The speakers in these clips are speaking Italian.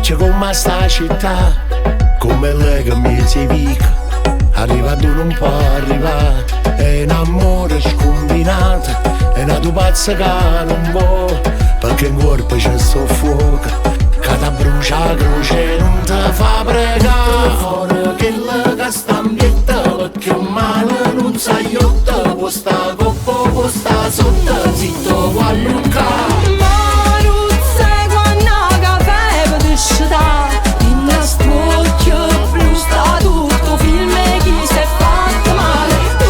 dice come sta città, come lei che mi si vica, arrivato non può arrivare, è un amore scombinato, è una tua pazza che non vuole, perché in corpo c'è sto fuoco, che ti brucia la croce non ti fa pregare. Fuori che la sta ambietta, perché un male non sa iotta, può sta coppa, può sta sotto, zitto qualunque. In spocchio blu sta tutto film e chi si è fatto male. Tu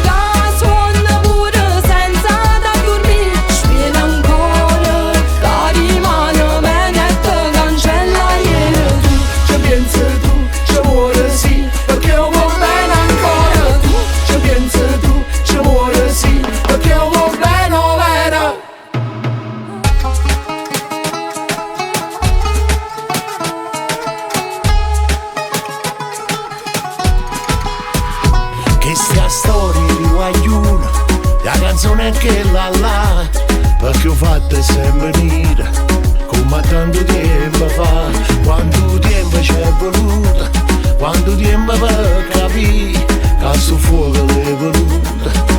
che suona pure senza da dormire, spiega ancora la rimane menette cancella ieri. Tu ci pensi, tu ci muore sì, perché io vuoi bene ancora. Tu ci pensi, tu ci muore sì, perché io vuoi bene vera. Che sta storia di guagliuna, la canzone è che là, perché ho fatto sempre dire, come tanto tempo fa, quanto tempo ci è voluto, quanto tempo per capire, che sto fuoco l'è voluto.